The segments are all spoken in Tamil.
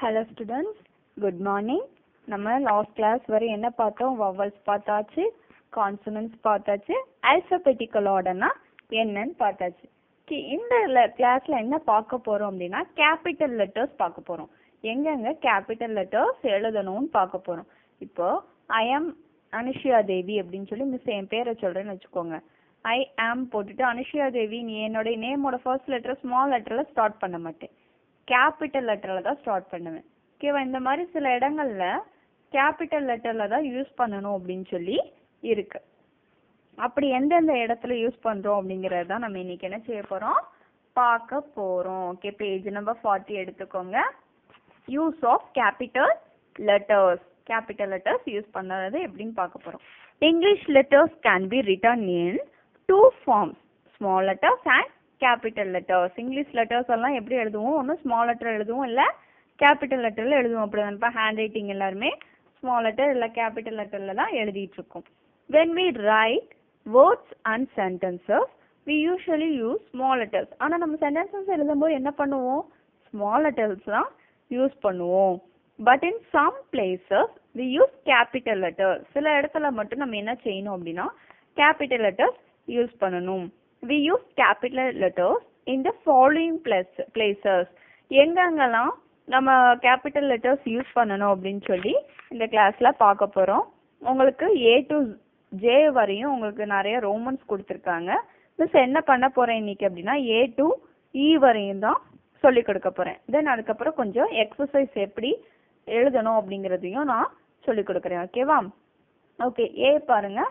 Hello students, good morning. நம்ம last class வரை என்ன பார்த்தோம்? vowels பார்த்தாச்சு, consonants பார்த்தாச்சு, alphabetical orderனா என்னன்னு பார்த்தாச்சு. இந்த கிளாஸ்ல என்ன பார்க்க போறோம் அப்படின்னா capital letters பார்க்க போறோம். எங்கெங்க capital letters எழுதணும்னு பார்க்க போறோம். இப்போ I am அனுஷியா தேவி அப்படின்னு சொல்லி மிஸ் என் பேரை சொல்றேன்னு வச்சுக்கோங்க. I am போட்டுட்டு அனுஷியா தேவி, நீ என்னோட நேமோட ஃபர்ஸ்ட் லெட்டர் ஸ்மால் லெட்டர்ல ஸ்டார்ட் பண்ண மாட்டேன், கேபிட்டல் லெட்டர்ல தான் ஸ்டார்ட் பண்ணுவேன். ஓகேவா? இந்த மாதிரி சில இடங்கள்ல கேபிட்டல் லெட்டர்ல தான் யூஸ் பண்ணணும் அப்படின்னு சொல்லி இருக்கு. அப்படி எந்தெந்த இடத்துல யூஸ் பண்றோம் அப்படிங்கறது தான் நம்ம இன்னைக்கு என்ன செய்ய போறோம், பார்க்க போறோம். ஓகே, பேஜ் நம்பர் 40 எடுத்துக்கோங்க. Use of capital letters. Capital letters use பண்றது எப்படின்னு பார்க்க போறோம். English letters can be written in two forms, small letters and capital letters. English letters எல்லாம் எப்படி எழுதுவோம், ஒன்று ஸ்மால் லெட்டர் எழுதுவோம், இல்லை கேபிட்டல் லெட்டர்ல எழுதுவோம். அப்படிதான்ப்பா ஹேண்ட் ரைட்டிங் எல்லாருமே ஸ்மால் லெட்டர் இல்லை கேபிட்டல் லெட்டர்ல தான் எழுதிட்டு இருக்கோம். When we write words and sentences, we usually use small letters. ஆனால் நம்ம sentences எழுதும்போது என்ன பண்ணுவோம், ஸ்மால் லெட்டர்ஸ் தான் யூஸ் பண்ணுவோம். But in some places we use capital letters. சில இடத்துல மட்டும் நம்ம என்ன செய்யணும் அப்படின்னா capital letters யூஸ் பண்ணணும். We use capital letters in the following places. எங்கெங்கெல்லாம் நம்ம capital letters யூஸ் பண்ணணும் அப்படின்னு சொல்லி இந்த கிளாஸ்ல பார்க்க போறோம். உங்களுக்கு A to J வரையும் உங்களுக்கு நிறைய ரோமன்ஸ் கொடுத்துருக்காங்க. மிஸ் என்ன பண்ண போறேன் இன்னைக்கு அப்படின்னா A to E வரையும் தான் சொல்லி கொடுக்க போறேன். தென் அதுக்கப்புறம் கொஞ்சம் எக்ஸசைஸ் எப்படி எழுதணும் அப்படிங்கறதையும் நான் சொல்லி கொடுக்குறேன். ஓகேவா? ஓகே, ஏ பாருங்க.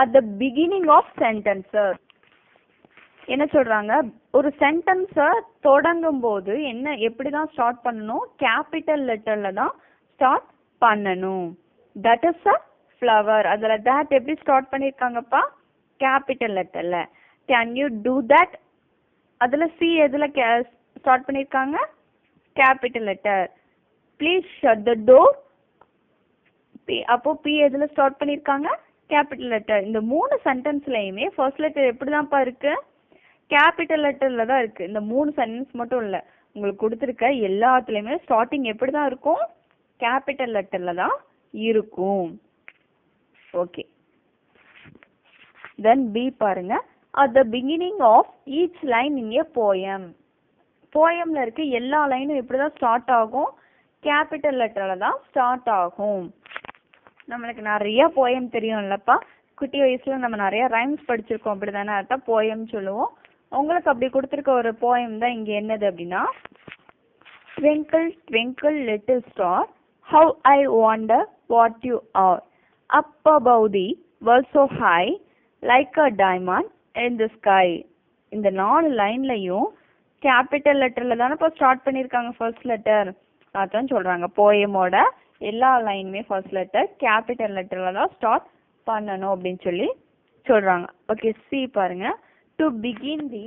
at the beginning of sentences என்ன சொல்றாங்க, ஒரு சென்டென்ஸை தொடங்கும் போது என்ன எப்படிதான் ஸ்டார்ட் பண்ணணும், கேபிட்டல் லெட்டர்ல தான் ஸ்டார்ட் பண்ணணும். That is a flower. அதுல தட் எப்படி ஸ்டார்ட் பண்ணிருக்காங்கப்பா, கேபிட்டல் லெட்டர்ல. Can you do that? அதுல சி எதுல ஸ்டார்ட் பண்ணிருக்காங்க, capital letter. Please shut the door. அப்போ பி எதுல ஸ்டார்ட் பண்ணிருக்காங்க, கேபிட்டல் லெட்டர். இந்த மூணு சென்டென்ஸ்லயுமே ஃபர்ஸ்ட் லெட்டர் எப்படிதான்ப்பா இருக்கு, கேபிட்டல் லெட்டர்ல தான் இருக்கு. இந்த மூணு சென்டென்ஸ் மட்டும் இல்ல, உங்களுக்கு கொடுத்துருக்க எல்லாத்துலயுமே ஸ்டார்டிங் எப்படிதான் இருக்கும், கேபிட்டல் லெட்டர்ல தான் இருக்கும். ஓகே, தென் பி பாருங்க. at the beginning of each line in a poem. போயம்ல இருக்க எல்லா லைனும் எப்படிதான் ஸ்டார்ட் ஆகும், கேபிட்டல் லெட்டர்ல தான் ஸ்டார்ட் ஆகும். நம்மளுக்கு நிறைய போயம் தெரியும் இல்லப்பா, குட்டி வயசுல நம்ம நிறைய ரைம்ஸ் படிச்சிருக்கோம், அப்படிதானே? அதான் போயம் சொல்லுவோம். உங்களுக்கு அப்படி கொடுத்துருக்க ஒரு போயம் தான் இங்க என்னது அப்படின்னா, twinkle twinkle little star, how I wonder what you are, up above the world so high, like a diamond in the sky. இந்த 4 லைன்லயும் கேபிட்டல் லெட்டர்ல தானே இப்போ ஸ்டார்ட் பண்ணிருக்காங்க ஃபர்ஸ்ட் லெட்டர். அதான் சொல்றாங்க போயமோட எல்லா லைனுமே ஃபர்ஸ்ட் லெட்டர் கேபிட்டல் லெட்டர்ல தான் ஸ்டார்ட் பண்ணணும் அப்படின்னு சொல்லி சொல்றாங்க. ஓகே, சி பாருங்க. To begin the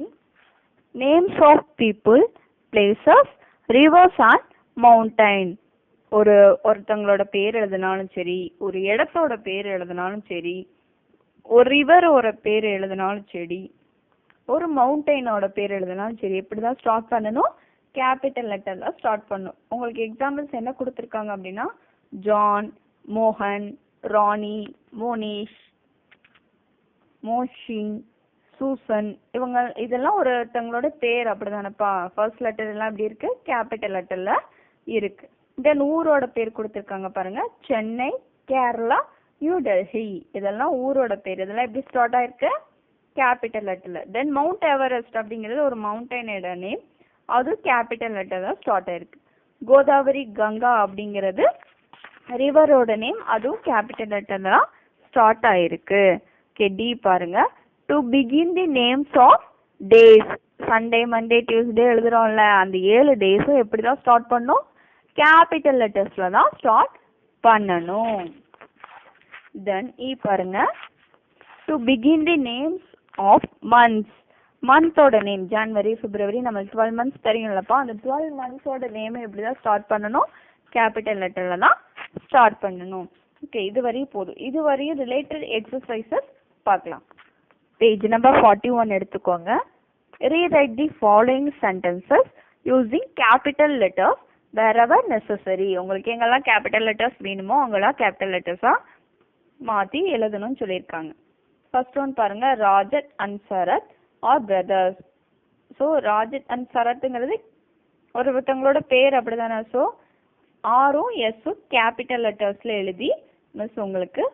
names of people, places, rivers and mountain. ஒருத்தங்களோட பேர் எழுதினாலும் சரி, ஒரு இடத்தோட பேர் எழுதினாலும் சரி, ஒரு ரிவரோட பேர் எழுதினாலும் சரி, ஒரு மவுண்டைனோட பேர் எழுதினாலும் சரி, எப்படிதான் ஸ்டார்ட் பண்ணணும், கேபிட்டல் லெட்டர்ல ஸ்டார்ட் பண்ணணும். உங்களுக்கு எக்ஸாம்பிள்ஸ் என்ன கொடுத்துருக்காங்க அப்படின்னா, ஜான், மோகன், ராணி, மோனிஷ், மோஷின், சூசன், இவங்க இதெல்லாம் ஒருத்தங்களோட பேர். அப்படிதானப்பா ஃபர்ஸ்ட் லெட்டர் எல்லாம் எப்படி இருக்கு, கேபிட்டல் லெட்டர்ல இருக்கு. தென் ஊரோட பேர் கொடுத்துருக்காங்க பாருங்க, சென்னை, கேரளா, நியூ டெல்லி, இதெல்லாம் ஊரோட பேர். இதெல்லாம் எப்படி ஸ்டார்ட் ஆயிருக்கு, கேபிட்டல் லெட்டர்ல. தென் மவுண்ட் எவரெஸ்ட் அப்படிங்கிறது ஒரு மவுண்டனோட நேம், அது கேபிட்டல் லெட்டர் தான் ஸ்டார்ட் ஆயிருக்கு. கோதாவரி, கங்கா அப்படிங்கிறது ரிவரோட நேம், அதுவும் கேபிட்டல் லெட்டர் தான் ஸ்டார்ட் ஆயிருக்கு. ஓகே, டி பாருங்க. To begin the names of days, Sunday, Monday, Tuesday எழுதுறோம்ல, அந்த 7 டேஸும் எப்படிதான் ஸ்டார்ட் பண்ணும், கேபிட்டல் லெட்டர்ஸ்ல தான் ஸ்டார்ட் பண்ணணும். தென் இ பாருங்க. To begin the names of months, மந்தோட நேம் ஜனவரி, பிப்ரவரி, நம்மளுக்கு 12 மந்த்ஸ் தெரியும்லப்பா, அந்த 12 மந்த்ஸோட நேம் எப்படிதான் ஸ்டார்ட் பண்ணணும், கேபிட்டல் லெட்டர்ல தான் ஸ்டார்ட் பண்ணணும். ஓகே, இது வரையும் போதும். இது வரையும் ரிலேட்டட் எக்ஸசைசஸ் பார்க்கலாம். பேஜ் நம்பர் 41 எடுத்துக்கோங்க. Rewrite the following sentences using capital letters wherever necessary. உங்களுக்கு எங்கெல்லாம் கேபிட்டல் லெட்டர்ஸ் வேணுமோ அங்கெல்லாம் கேபிட்டல் லெட்டர்ஸா மாத்தி எழுதணும்னு சொல்லியிருக்காங்க. ஃபர்ஸ்ட் ஒன் பாருங்க, Rajat and Sharat are brothers. So Rajat and சரத்ங்கிறது ஒருத்தவங்களோட பேர் அப்படிதானே. ஸோ ஆரும் எஸ்ஸும் கேபிட்டல் லெட்டர்ஸ்ல எழுதி மிஸ் உங்களுக்கு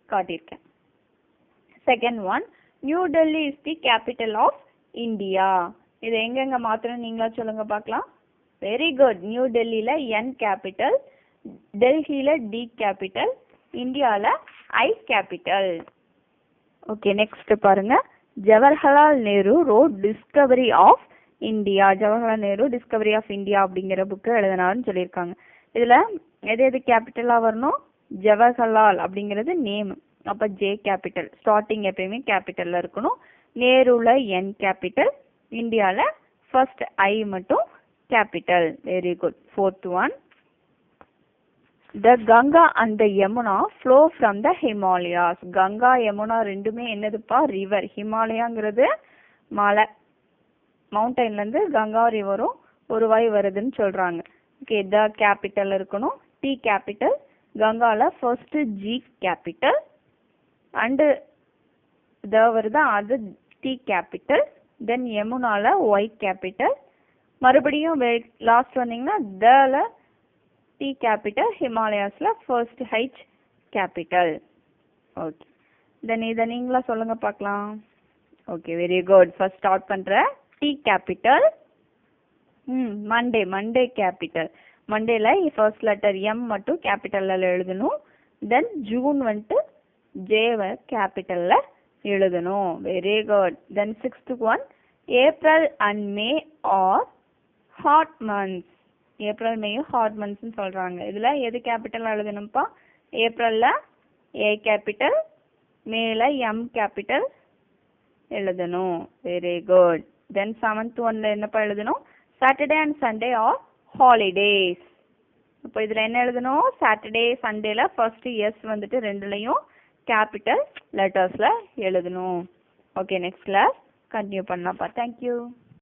காட்டியிருக்கேன். Second one, New Delhi is the capital of India. இது எங்கெங்க மாத்தணும் நீங்களா சொல்லுங்க பார்க்கலாம். Very good. நியூ டெல்லியில என் கேபிட்டல், டெல்லியில டி கேபிட்டல், இந்தியால ஐ கேபிட்டல். ஓகே, நெக்ஸ்ட் பாருங்க, Jawaharlal Nehru wrote discovery of India. Jawaharlal Nehru discovery of India அப்படிங்கிற புக்கு எழுதினாருன்னு சொல்லியிருக்காங்க. இதுல எது எது கேபிட்டலா வரணும்? ஜவஹர்லால் அப்படிங்கிறது நேம், அப்ப ஜே கேபிட்டல், ஸ்டார்டிங் எப்பயுமே கேபிட்டல்ல இருக்கணும். நேருல என் கேபிட்டல், இந்தியால ஃபர்ஸ்ட் ஐ மட்டும் capital. Very good. Fourth one, the Ganga and the Yamuna flow from the Himalayas. Ganga Yamuna ரெண்டுமே என்னதுப்பா? ரிவர். ஹிமாலயாங்கிறது மலை, மவுண்டன்ல இருந்து கங்கா ரிவரும் உருவாய் வருதுன்னு சொல்றாங்க. ஓகே, த கேபிட்டல் இருக்கணும், டி கேபிட்டல், கங்கால first G capital and the வருது, அது டி கேபிட்டல், தென் யமுனால ஒய் கேபிட்டல், மறுபடியும் லாஸ்ட் வந்தீங்கன்னா தல டி கேபிட்டல், ஹிமாலயாஸ்ல first H capital. Okay, then இதை நீங்களா சொல்லுங்க பார்க்கலாம். Okay, very good. First start பண்ற டி கேபிட்டல். Monday capital. மண்டேல ஃபர்ஸ்ட் லெட்டர் எம் மட்டும் கேபிட்டல்ல எழுதணும். தென் ஜூன் வந்துட்டு ஜேவை கேபிட்டல்ல எழுதணும். Very good. Then sixth one, April and May are hot months. April மேயும் ஹாட் மந்த்ஸ்னு சொல்றாங்க. இதுல எது கேபிட்டல் எழுதணும்ப்பா? ஏப்ரல்ல ஏ கேபிட்டல், மேல எம் கேபிட்டல் எழுதணும். Very good. தென் செவன்த் ஒன்ல என்னப்பா எழுதணும்? Saturday and Sunday are holidays. இப்போ இதுல என்ன எழுதணும்? சாட்டர்டே சண்டேல ஃபர்ஸ்ட் எஸ் வந்துட்டு ரெண்டுலையும் கேபிட்டல் லெட்டர்ஸ்ல எழுதணும். ஓகே, நெக்ஸ்ட் கிளாஸ் கண்டினியூ பண்ணலாம்ப்பா. தேங்க்யூ.